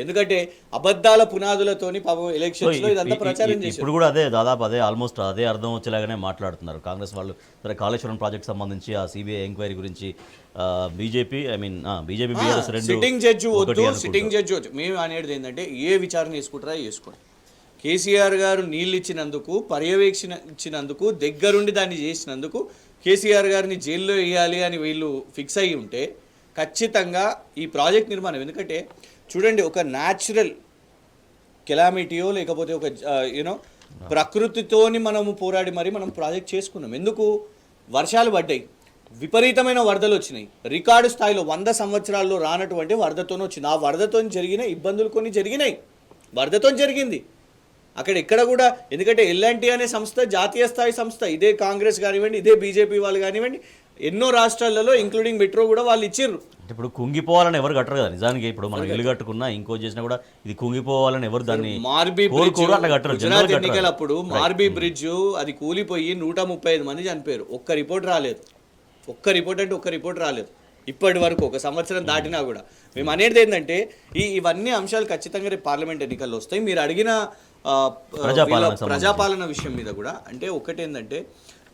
ఎందుకంటే అబద్ధాల పునాదులతోని పాపం ఎలక్షన్స్లో ఇదంతా ప్రచారం చేశారు. ఇప్పుడు కూడా దాదాపు ఆల్మోస్ట్ అదే అర్థం వచ్చేలాగానే మాట్లాడుతున్నారు కాంగ్రెస్ వాళ్ళు. సరే, కాళేశ్వరం ప్రాజెక్ట్ సంబంధించి ఆ సిబిఐ ఎంక్వైరీ గురించి బీజేపీ బీఆర్ఎస్ రెండు సిట్టింగ్ జడ్జి వద్దు. మేము అనేది ఏంటంటే ఏ విచారణ చేసుకుంటారా చేసుకోండి. కేసీఆర్ గారు నీళ్ళు ఇచ్చినందుకు, పర్యవేక్షించినందుకు, దగ్గరుండి దాన్ని చేసినందుకు కేసీఆర్ గారిని జైల్లో వేయాలి అని వీళ్ళు ఫిక్స్ అయ్యి ఉంటే ఖచ్చితంగా ఈ ప్రాజెక్ట్ నిర్మాణం, ఎందుకంటే చూడండి, ఒక న్యాచురల్ కెలామిటీయో లేకపోతే ఒక ప్రకృతితోని మనము పోరాడి మరి మనం ప్రాజెక్ట్ చేసుకున్నాం. ఎందుకు? వర్షాలు పడ్డాయి, విపరీతమైన వరదలు వచ్చినాయి, రికార్డు స్థాయిలో 100 సంవత్సరాల్లో రానటువంటి వరదతోనే వచ్చింది. ఆ వరదతో జరిగిన ఇబ్బందులు కొన్ని జరిగినాయి, వరదతో జరిగింది. అక్కడ ఎక్కడ కూడా, ఎందుకంటే ఎల్ఎన్టీ అనే సంస్థ జాతీయ స్థాయి సంస్థ, ఇదే కాంగ్రెస్ కానివ్వండి, ఇదే బీజేపీ వాళ్ళు కానివ్వండి, ఎన్నో రాష్ట్రాలలో ఇంక్లూడింగ్ మెట్రో కూడా వాళ్ళు ఇచ్చిర్రు. అంటే ఇప్పుడు కుంగిపోవాలని ఎవరు కట్టరు కదా నిజానికి. ఇప్పుడు మనం ఇల్లు కట్టుకున్నా ఇంకో చేసినా కూడా ఇది కుంగిపోవాలని ఎవరు దాన్ని మార్బీ బ్రిడ్జ్ అట్లా కట్టరు. గుజరాత్ ఎన్నికలప్పుడు మార్బీ బ్రిడ్జ్ అది కూలిపోయి 135 మంది చనిపోయారు. ఒక్క రిపోర్ట్ రాలేదు. ఒక్క రిపోర్ట్ రాలేదు ఇప్పటి వరకు, 1 సంవత్సరం దాటినా కూడా. మేము అనేది ఏంటంటే ఇవన్నీ అంశాలు ఖచ్చితంగా రేపు పార్లమెంట్ ఎన్నికల్లో వస్తాయి. మీరు అడిగిన ప్రజాపాలన విషయం మీద కూడా అంటే ఒకటేంటంటే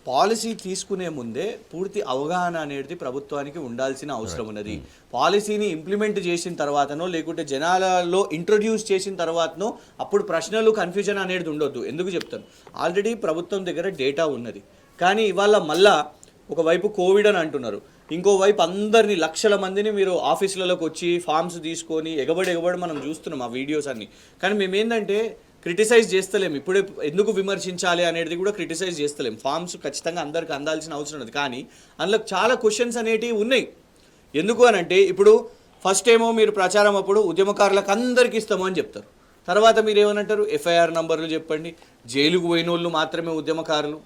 పాలసీ తీసుకునే ముందే పూర్తి అవగాహన అనేది ప్రభుత్వానికి ఉండాల్సిన అవసరం ఉన్నది. పాలసీని ఇంప్లిమెంట్ చేసిన తర్వాతనో లేకుంటే జనాలలో ఇంట్రొడ్యూస్ చేసిన తర్వాతనో అప్పుడు ప్రశ్నలు కన్ఫ్యూజన్ అనేది ఉండొద్దు. ఎందుకు చెప్తాను, ఆల్రెడీ ప్రభుత్వం దగ్గర డేటా ఉన్నది. కానీ ఇవాళ మళ్ళా ఒకవైపు కోవిడ్ అని అంటున్నారు, ఇంకోవైపు అందరినీ లక్షల మందిని మీరు ఆఫీసులలోకి వచ్చి ఫామ్స్ తీసుకొని ఎగబడి మనం చూస్తున్నాం ఆ వీడియోస్ అన్ని. కానీ మేమేంటంటే క్రిటిసైజ్ చేస్తలేం, ఇప్పుడే ఎందుకు విమర్శించాలి అనేది కూడా క్రిటిసైజ్ చేస్తలేం. ఫామ్స్ ఖచ్చితంగా అందరికి అందాల్సిన అవసరం ఉంది. కానీ అందులో చాలా క్వశ్చన్స్ అనేటివి ఉన్నాయి. ఎందుకు అని అంటే ఇప్పుడు ఫస్ట్ ఏమో మీరు ప్రచారం అప్పుడు ఉద్యమకారులకు అందరికీ ఇస్తాము అని చెప్తారు. తర్వాత మీరు ఏమనంటారు, ఎఫ్ఐఆర్ నంబర్లు చెప్పండి, జైలుకు పోయిన వాళ్ళు మాత్రమే ఉద్యమకారులు.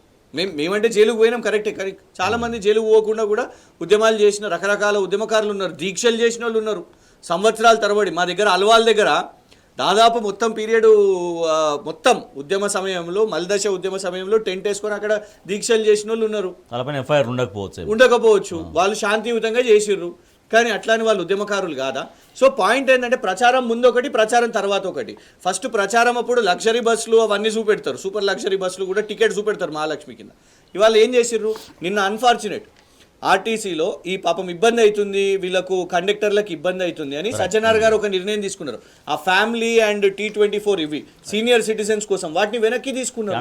మేమంటే జైలుకు పోయినాం కరెక్టే, కానీ చాలామంది జైలుకు పోకుండా కూడా ఉద్యమాలు చేసిన రకరకాల ఉద్యమకారులు ఉన్నారు, దీక్షలు చేసిన వాళ్ళు ఉన్నారు సంవత్సరాల తరబడి. మా దగ్గర అల్వాల్ దగ్గర దాదాపు మొత్తం పీరియడ్ మొత్తం ఉద్యమ సమయంలో మల్దశ ఉద్యమ సమయంలో టెంట్ వేసుకొని అక్కడ దీక్షలు చేసిన వాళ్ళు ఉన్నారు. ఎఫ్ఐఆర్ ఉండకపోవచ్చు, వాళ్ళు శాంతియుతంగా చేసిర్రు. కానీ అట్లాని వాళ్ళు ఉద్యమకారులు కాదా? సో పాయింట్ ఏంటంటే ప్రచారం ముందు ఒకటి, ప్రచారం తర్వాత ఒకటి. ఫస్ట్ ప్రచారం అప్పుడు లగ్జరీ బస్సులు అవన్నీ చూపెడతారు, సూపర్ లగ్జరీ బస్సులు కూడా టికెట్ చూపెడతారు మహాలక్ష్మి కింద. ఇవాళ ఏం చేసిర్రు, నిన్న అన్ఫార్చునేట్ ఆర్టీసీలో ఈ పాపం ఇబ్బంది అవుతుంది, వీళ్ళకు కండక్టర్లకు ఇబ్బంది అవుతుంది అని సజ్జనార్ గారు ఒక నిర్ణయం తీసుకున్నారు. ఆ ఫ్యామిలీ అండ్ T24 ఇవి సీనియర్ సిటిజన్స్ కోసం వాటిని వెనక్కి తీసుకున్నారు,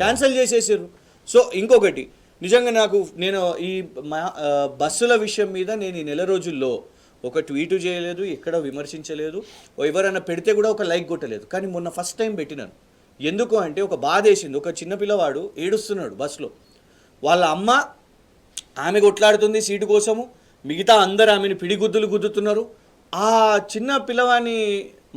క్యాన్సిల్ చేసేసారు. సో ఇంకొకటి నిజంగా నేను ఈ బస్సుల విషయం మీద నేను ఈ నెల రోజుల్లో ఒక ట్వీటు చేయలేదు, ఎక్కడ విమర్శించలేదు, ఎవరైనా పెడితే కూడా ఒక లైక్ కొట్టలేదు. కానీ మొన్న ఫస్ట్ టైం పెట్టినాను. ఎందుకు అంటే ఒక బాధ వేసింది. ఒక చిన్న పిల్లవాడు ఏడుస్తున్నాడు బస్సులో, వాళ్ళ అమ్మ ఆమె కొట్లాడుతుంది సీటు కోసము, మిగతా అందరు ఆమెను పిడిగుద్దులు గుద్దుతున్నారు. ఆ చిన్న పిల్లవాడిని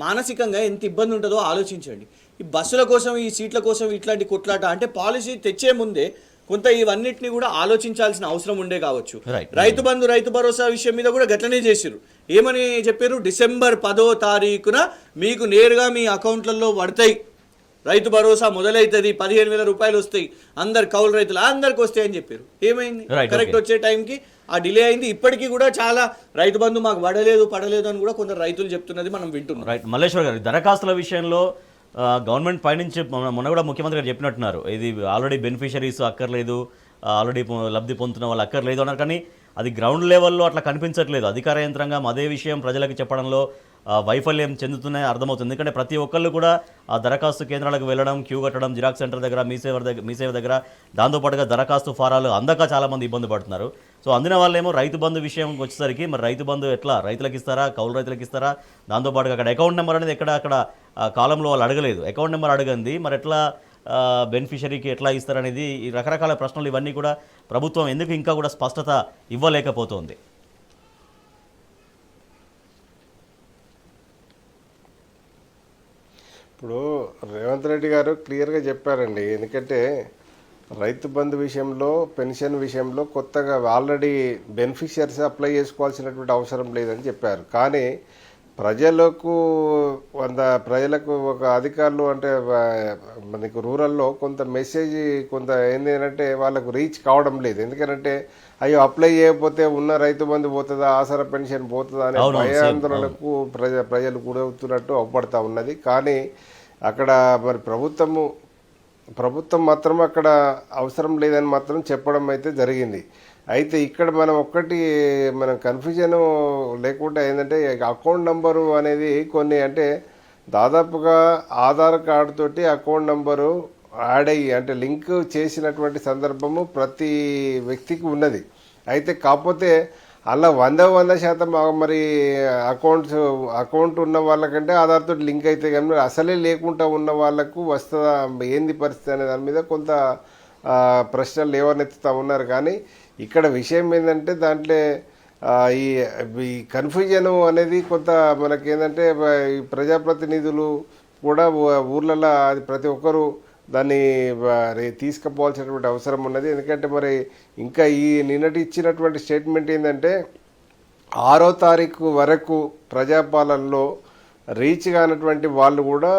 మానసికంగా ఎంత ఇబ్బంది ఉంటుందో ఆలోచించండి. ఈ బస్సుల కోసం, ఈ సీట్ల కోసం ఇట్లాంటి కొట్లాట అంటే పాలసీ తెచ్చే ముందే కొంత ఇవన్నిటిని కూడా ఆలోచించాల్సిన అవసరం ఉండే కావచ్చు. రైతు బంధు, రైతు భరోసా విషయం మీద కూడా గట్లనే చేసిర్రు. ఏమని చెప్పారు, December 10వ తారీఖున మీకు నేరుగా మీ అకౌంట్లలో పడతాయి, రైతు భరోసా మొదలవుతుంది, 15,000 రూపాయలు వస్తాయి, అందరు కౌలు రైతులు అందరికి వస్తాయని చెప్పారు. ఏమైంది, కరెక్ట్ వచ్చే టైంకి ఆ డిలే అయింది. ఇప్పటికీ కూడా చాలా రైతు బంధు మాకు పడలేదు అని కూడా కొందరు రైతులు చెప్తున్నది మనం వింటున్నాం. రైట్. మల్లేశ్వర్ గారు, దరఖాస్తుల విషయంలో గవర్నమెంట్ పైనుంచి మొన్న కూడా ముఖ్యమంత్రి గారు చెప్పినట్టున్నారు, ఇది ఆల్రెడీ బెనిఫిషరీస్ అక్కర్లేదు, ఆల్రెడీ లబ్ధి పొందుతున్న వాళ్ళు అక్కర్లేదు అన్నారు. కానీ అది గ్రౌండ్ లెవెల్లో అట్లా కనిపించట్లేదు. అధికార యంత్రాంగం అదే విషయం ప్రజలకు చెప్పడంలో వైఫల్యం చెందుతున్నాయి అర్థమవుతుంది. ఎందుకంటే ప్రతి ఒక్కళ్ళు కూడా ఆ దరఖాస్తు కేంద్రాలకు వెళ్ళడం, క్యూ కట్టడం, జిరాక్స్ సెంటర్ దగ్గర, మీసేవ దగ్గర, దాంతోపాటుగా దరఖాస్తు ఫారాలు అందక చాలామంది ఇబ్బంది పడుతున్నారు. సో అందిన వాళ్ళేమో రైతు బంధు విషయం వచ్చేసరికి మరి రైతు బంధు ఎట్లా, రైతులకు ఇస్తారా, కౌలు రైతులకు ఇస్తారా, దాంతోపాటుగా అక్కడ అకౌంట్ నెంబర్ అనేది అక్కడ కాలంలో వాళ్ళు అడగలేదు, అకౌంట్ నెంబర్ అడగంది, మరి ఎట్లా బెనిఫిషరీకి ఎట్లా ఇస్తారనేది ఈ రకరకాల ప్రశ్నలు ఇవన్నీ కూడా ప్రభుత్వం ఎందుకు ఇంకా కూడా స్పష్టత ఇవ్వలేకపోతుంది? ఇప్పుడు రేవంత్ రెడ్డి గారు క్లియర్గా చెప్పారండి. ఎందుకంటే రైతు బంధు విషయంలో, పెన్షన్ విషయంలో కొత్తగా ఆల్రెడీ బెనిఫిషియర్స్ అప్లై చేసుకోవాల్సినటువంటి అవసరం లేదని చెప్పారు. కానీ ప్రజలకు ఒక అధికారులు అంటే మనకు రూరల్లో కొంత మెసేజ్ కొంత ఏంటంటే వాళ్ళకు రీచ్ కావడం లేదు. ఎందుకంటే అయ్యో అప్లై చేయకపోతే ఉన్న రైతు బంధు పోతుందా, ఆసరా పెన్షన్ పోతుందా అనే భయాందోళనలకు ప్రజలు గురవుతున్నట్టు అవపడతా ఉన్నది. కానీ అక్కడ మరి ప్రభుత్వం మాత్రం అక్కడ అవసరం లేదని మాత్రం చెప్పడం అయితే జరిగింది. అయితే ఇక్కడ మనం కన్ఫ్యూజన్ లేకుండా ఏంటంటే అకౌంట్ నంబరు అనేది కొన్ని అంటే దాదాపుగా ఆధార్ కార్డు తోటి అకౌంట్ నంబరు యాడ్ అయ్యి అంటే లింక్ చేసినటువంటి సందర్భము ప్రతి వ్యక్తికి ఉన్నది. అయితే కాకపోతే అలా 100% మరి అకౌంట్ ఉన్న వాళ్ళకంటే ఆధార్ తోటి లింక్ అయితే కానీ అసలే లేకుండా ఉన్న వాళ్ళకు వస్తుందా, ఏంది పరిస్థితి అనే దాని మీద కొంత ప్రశ్నలు లేవనెత్తుతూ ఉన్నారు. కానీ ఇక్కడ విషయం ఏంటంటే దాంట్లో ఈ కన్ఫ్యూజన్ అనేది కొంత మనకేంటంటే ఈ ప్రజాప్రతినిధులు కూడా ఊర్లలో అది ప్రతి ఒక్కరు దాన్ని తీసుకుపోవాల్సినటువంటి అవసరం ఉన్నది. ఎందుకంటే మరి ఇంకా ఈ నిన్నటి ఇచ్చినటువంటి స్టేట్మెంట్ ఏంటంటే 6వ తారీఖు వరకు ప్రజాపాలనలో రీచ్ కానటువంటి వాళ్ళు కూడా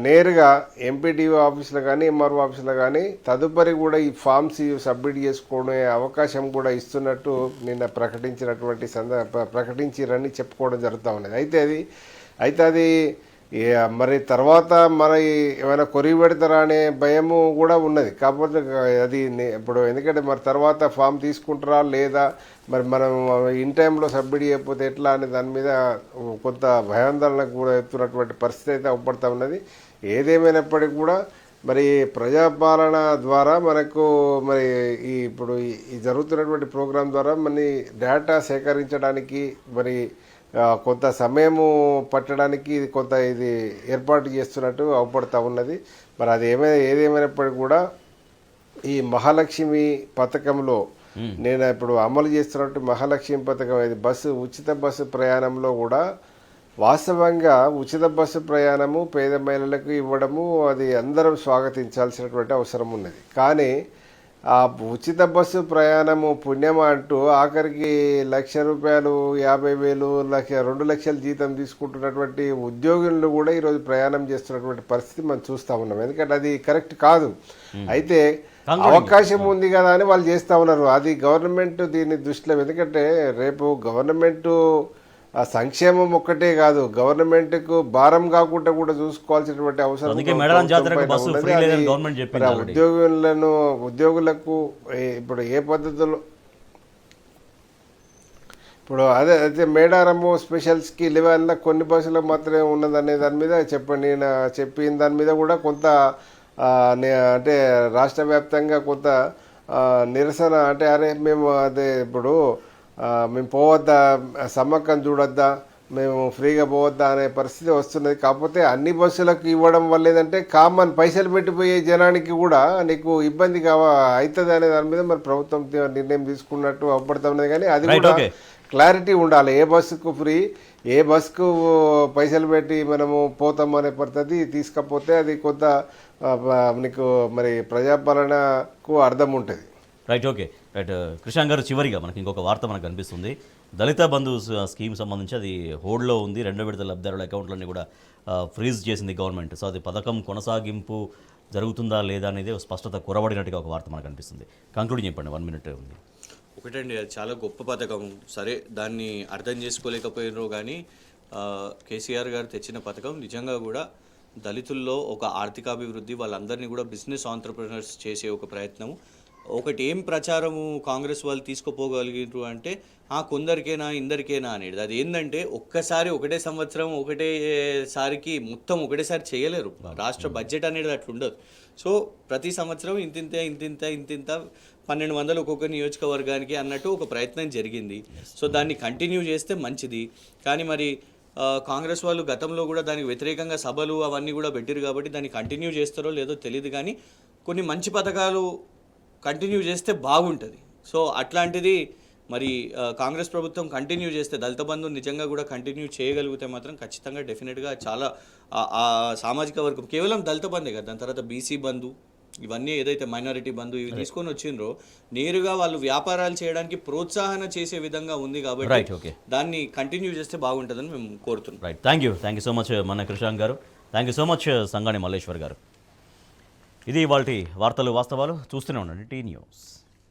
నేరుగా ఎంపీడీఓ ఆఫీసులో కానీ ఎంఆర్ఓ ఆఫీసులో కానీ తదుపరి కూడా ఈ ఫామ్స్ సబ్మిట్ చేసుకునే అవకాశం కూడా ఇస్తున్నట్టు నిన్న ప్రకటించారని చెప్పుకోవడం జరుగుతూ ఉన్నది. అయితే అది మరి తర్వాత మరి ఏమైనా కొరివి పెడతారా అనే భయము కూడా ఉన్నది. కాకపోతే అది ఇప్పుడు ఎందుకంటే మరి తర్వాత ఫామ్ తీసుకుంటారా లేదా, మరి మనం ఇన్ టైంలో సబ్మిట్ చేయకపోతే ఎట్లా అనే దాని మీద కొంత భయాందోళనకు కూడా ఎత్తున్నటువంటి పరిస్థితి అయితే అవపడతా ఉన్నది. ఏదేమైనప్పటికీ కూడా మరి ప్రజాపాలన ద్వారా మనకు మరి ఇప్పుడు ఈ జరుగుతున్నటువంటి ప్రోగ్రాం ద్వారా మన డేటా సేకరించడానికి మరి కొంత సమయము పట్టడానికి ఇది ఏర్పాటు చేస్తున్నట్టు అవపడతా ఉన్నది. మరి అది ఏదేమైనప్పటికీ కూడా ఈ మహాలక్ష్మి పథకంలో నేను ఇప్పుడు అమలు చేస్తున్నట్టు మహాలక్ష్మి పథకం ఇది ఉచిత బస్సు ప్రయాణంలో కూడా వాస్తవంగా ఉచిత బస్సు ప్రయాణము పేద మహిళలకు ఇవ్వడము అది అందరం స్వాగతించాల్సినటువంటి అవసరం ఉన్నది. కానీ ఆ ఉచిత బస్సు ప్రయాణము పుణ్యమా అంటూ ఆఖరికి ₹1,00,000, 50,000, 2 లక్షల జీతం తీసుకుంటున్నటువంటి ఉద్యోగులు కూడా ఈరోజు ప్రయాణం చేస్తున్నటువంటి పరిస్థితి మనం చూస్తూ ఉన్నాం. ఎందుకంటే అది కరెక్ట్ కాదు. అయితే అవకాశం ఉంది కదా అని వాళ్ళు చేస్తూ ఉన్నారు. అది గవర్నమెంట్ దీన్ని దృష్టిలో, ఎందుకంటే రేపు గవర్నమెంట్ ఆ సంక్షేమం ఒక్కటే కాదు, గవర్నమెంట్కు భారం కాకుండా కూడా చూసుకోవాల్సినటువంటి అవసరం ఉద్యోగులకు ఇప్పుడు ఏ పద్ధతిలో ఇప్పుడు అయితే మేడారము స్పెషల్ స్కీల్ ఇవన్నీ కొన్ని బస్సులకు మాత్రమే ఉన్నదనే దాని మీద చెప్పిన దాని మీద కూడా కొంత అంటే రాష్ట్ర వ్యాప్తంగా కొంత నిరసన, అంటే అరే మేము ఇప్పుడు మేము పోవద్దా, సమ్మక్కం చూడొద్దా, మేము ఫ్రీగా పోవద్దా అనే పరిస్థితి వస్తున్నది. కాకపోతే అన్ని బస్సులకు ఇవ్వడం వల్ల ఏంటంటే కామన్ పైసలు పెట్టిపోయే జనానికి కూడా నీకు ఇబ్బంది అవుతుంది అనే దాని మీద మరి ప్రభుత్వం నిర్ణయం తీసుకున్నట్టు అవపడుతున్నది. కానీ అది కూడా క్లారిటీ ఉండాలి. ఏ బస్సుకు ఫ్రీ, ఏ బస్సుకు పైసలు పెట్టి మనము పోతాం అనే పద్ధతి తీసుకపోతే అది కొంత నీకు మరి ప్రజాపాలనకు అర్థం ఉంటుంది. Right, okay, right. కృష్ణ గారు, చివరిగా మనకి ఇంకొక వార్త మనకు కనిపిస్తుంది. దళిత బంధు స్కీమ్ సంబంధించి అది హోల్డ్లో ఉంది. 2వ విడత లబ్ధిదారుల అకౌంట్లన్నీ కూడా ఫ్రీజ్ చేసింది గవర్నమెంట్. సో అది పథకం కొనసాగింపు జరుగుతుందా లేదా అనేది స్పష్టత కొరబడినట్టుగా ఒక వార్త మనకు కనిపిస్తుంది. కంక్లూడ్ చెప్పండి, 1 మినిట్ ఉంది. ఒకటండి, అది చాలా గొప్ప పథకం. సరే, దాన్ని అర్థం చేసుకోలేకపోయినరో కానీ కేసీఆర్ గారు తెచ్చిన పథకం నిజంగా కూడా దళితుల్లో ఒక ఆర్థికాభివృద్ధి, వాళ్ళందరినీ కూడా బిజినెస్ ఆంటర్ప్రినర్స్ చేసే ఒక ప్రయత్నం. ఒకటి ఏం ప్రచారము కాంగ్రెస్ వాళ్ళు తీసుకుపోగలిగారు అంటే కొందరికేనా ఇందరికేనా అనేది. అది ఏంటంటే ఒక్కసారి ఒకటే సంవత్సరం ఒకటేసారికి మొత్తం ఒకటేసారి చేయలేరు. రాష్ట్ర బడ్జెట్ అనేది అట్లా ఉండదు. సో ప్రతి సంవత్సరం ఇంతింత 1,200 ఒక్కొక్క నియోజకవర్గానికి అన్నట్టు ఒక ప్రయత్నం జరిగింది. సో దాన్ని కంటిన్యూ చేస్తే మంచిది. కానీ మరి కాంగ్రెస్ వాళ్ళు గతంలో కూడా దానికి వ్యతిరేకంగా సభలు అవన్నీ కూడా పెట్టారు కాబట్టి దాన్ని కంటిన్యూ చేస్తారో లేదో తెలియదు. కానీ కొన్ని మంచి పథకాలు కంటిన్యూ చేస్తే బాగుంటుంది. సో అట్లాంటిది మరి కాంగ్రెస్ ప్రభుత్వం కంటిన్యూ చేస్తే, దళిత బంధు నిజంగా కూడా కంటిన్యూ చేయగలిగితే మాత్రం ఖచ్చితంగా డెఫినెట్గా చాలా సామాజిక వర్గం, కేవలం దళిత బంధే కదా, దాని తర్వాత బీసీ బంధు, ఇవన్నీ ఏదైతే మైనారిటీ బంధు ఇవి తీసుకొని వచ్చిండ్రో నేరుగా వాళ్ళు వ్యాపారాలు చేయడానికి ప్రోత్సాహన చేసే విధంగా ఉంది. కాబట్టి దాన్ని కంటిన్యూ చేస్తే బాగుంటుందని మేము కోరుతున్నాం. Right, thank you so much మన కృషాంక్ గారు. Thank you so much Sangani Malleshwar గారు. ఇది ఇవాల్టి వార్తలు వాస్తవాలు. చూస్తూనే ఉండండి టీ న్యూస్.